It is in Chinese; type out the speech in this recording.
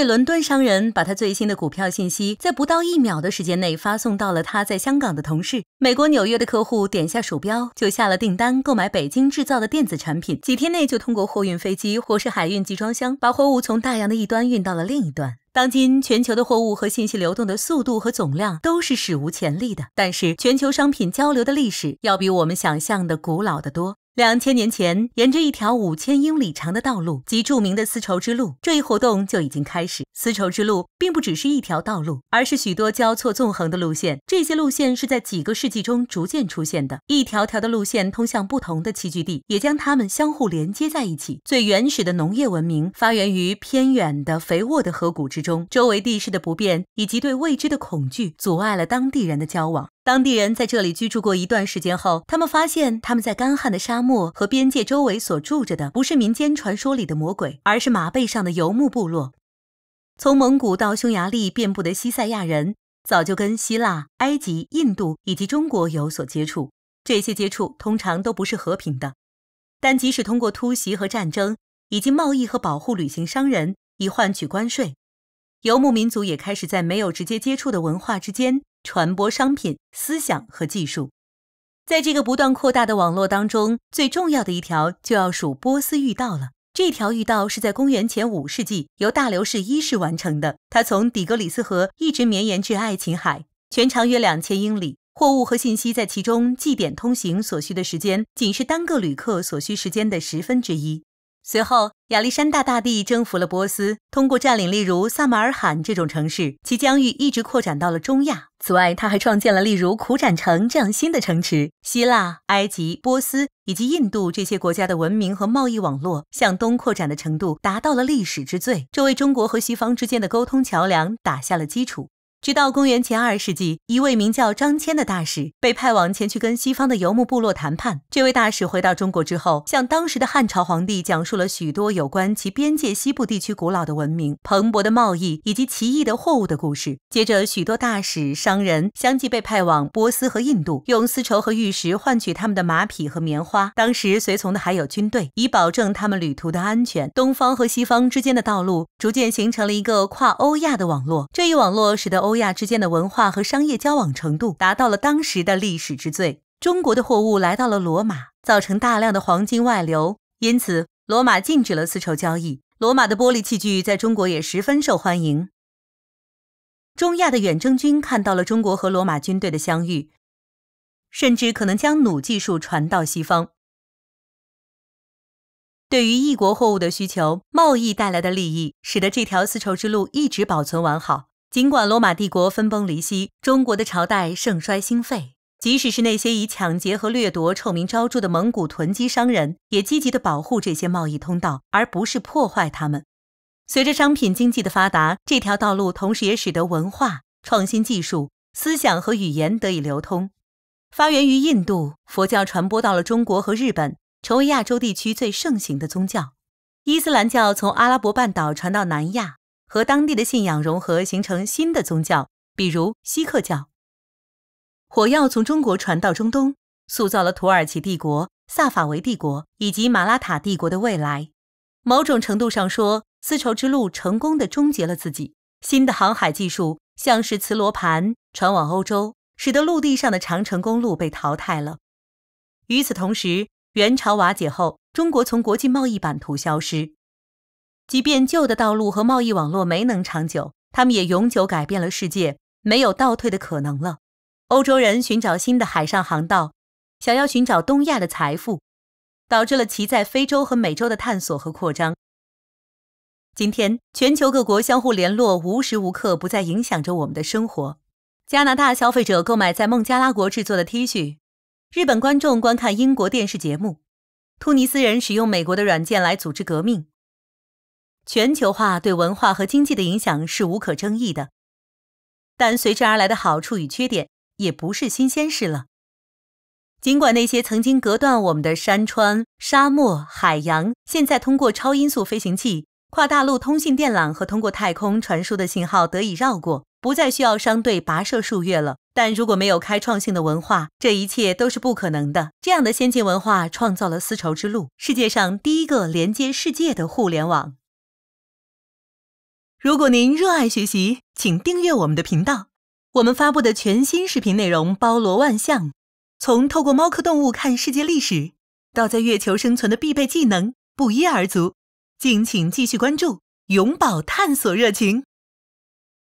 位伦敦商人把他最新的股票信息在不到1秒的时间内发送到了他在香港的同事。美国纽约的客户点下鼠标就下了订单，购买北京制造的电子产品，几天内就通过货运飞机或是海运集装箱把货物从大洋的一端运到了另一端。当今全球的货物和信息流动的速度和总量都是史无前例的，但是全球商品交流的历史要比我们想象的古老得多。2000年前，沿着一条5000英里长的道路及著名的丝绸之路，这一活动就已经开始。丝绸之路并不只是一条道路，而是许多交错纵横的路线。这些路线是在几个世纪中逐渐出现的，一条条的路线通向不同的栖居地，也将它们相互连接在一起。最原始的农业文明发源于偏远的肥沃的河谷之中，周围地势的不便以及对未知的恐惧阻碍了当地人的交往。当地人在这里居住过一段时间后，他们发现他们在干旱的沙漠和边界周围所住着的不是民间传说里的魔鬼，而是马背上的游牧部落。从蒙古到匈牙利遍布的西塞亚人早就跟希腊、埃及、印度以及中国有所接触，这些接触通常都不是和平的，但即使通过突袭和战争，以及贸易和保护旅行商人以换取关税，游牧民族也开始在没有直接接触的文化之间传播商品、思想和技术。在这个不断扩大的网络当中，最重要的一条就要数波斯御道了。这条御道是在公元前5世纪由大流士1世完成的，它从底格里斯河一直绵延至爱琴海，全长约2000英里。货物和信息在其中寄点通行所需的时间，仅是单个旅客所需时间的1/10。随后，亚历山大大帝征服了波斯，通过占领例如萨马尔罕这种城市，其疆域一直扩展到了中亚。此外，他还创建了例如苦展城这样新的城池。希腊、埃及、波斯以及印度这些国家的文明和贸易网络向东扩展的程度达到了历史之最，这为中国和西方之间的沟通桥梁打下了基础。直到公元前2世纪，一位名叫张骞的大使被派往前去跟西方的游牧部落谈判。这位大使回到中国之后，向当时的汉朝皇帝讲述了许多有关其边界西部地区古老的文明、蓬勃的贸易以及奇异的货物的故事。接着，许多大使、商人相继被派往波斯和印度，用丝绸和玉石换取他们的马匹和棉花。当时随从的还有军队，以保证他们旅途的安全。东方和西方之间的道路逐渐形成了一个跨欧亚的网络。这一网络使得欧亚之间的文化和商业交往程度达到了当时的历史之最。中国的货物来到了罗马，造成大量的黄金外流，因此罗马禁止了丝绸交易。罗马的玻璃器具在中国也十分受欢迎。中亚的远征军看到了中国和罗马军队的相遇，甚至可能将弩技术传到西方。对于异国货物的需求，贸易带来的利益使得这条丝绸之路一直保存完好。尽管罗马帝国分崩离析，中国的朝代盛衰兴废，即使是那些以抢劫和掠夺臭名昭著的蒙古囤积商人，也积极地保护这些贸易通道，而不是破坏它们。随着商品经济的发达，这条道路同时也使得文化、创新技术、思想和语言得以流通。发源于印度，佛教传播到了中国和日本，成为亚洲地区最盛行的宗教。伊斯兰教从阿拉伯半岛传到南亚，和当地的信仰融合，形成新的宗教，比如锡克教。火药从中国传到中东，塑造了土耳其帝国、萨法维帝国以及马拉塔帝国的未来。某种程度上说，丝绸之路成功地终结了自己。新的航海技术，像是磁罗盘传往欧洲，使得陆地上的长城公路被淘汰了。与此同时，元朝瓦解后，中国从国际贸易版图消失。即便旧的道路和贸易网络没能长久，他们也永久改变了世界，没有倒退的可能了。欧洲人寻找新的海上航道，想要寻找东亚的财富，导致了其在非洲和美洲的探索和扩张。今天，全球各国相互联络，无时无刻不在影响着我们的生活。加拿大消费者购买在孟加拉国制作的 T 恤，日本观众观看英国电视节目，突尼斯人使用美国的软件来组织革命。全球化对文化和经济的影响是无可争议的，但随之而来的好处与缺点也不是新鲜事了。尽管那些曾经隔断我们的山川、沙漠、海洋，现在通过超音速飞行器、跨大陆通信电缆和通过太空传输的信号得以绕过，不再需要商队跋涉数月了。但如果没有开创性的文化，这一切都是不可能的。这样的先进文化创造了丝绸之路，世界上第一个连接世界的互联网。如果您热爱学习，请订阅我们的频道。我们发布的全新视频内容包罗万象，从透过猫科动物看世界历史，到在月球生存的必备技能，不一而足。敬请继续关注，永葆探索热情。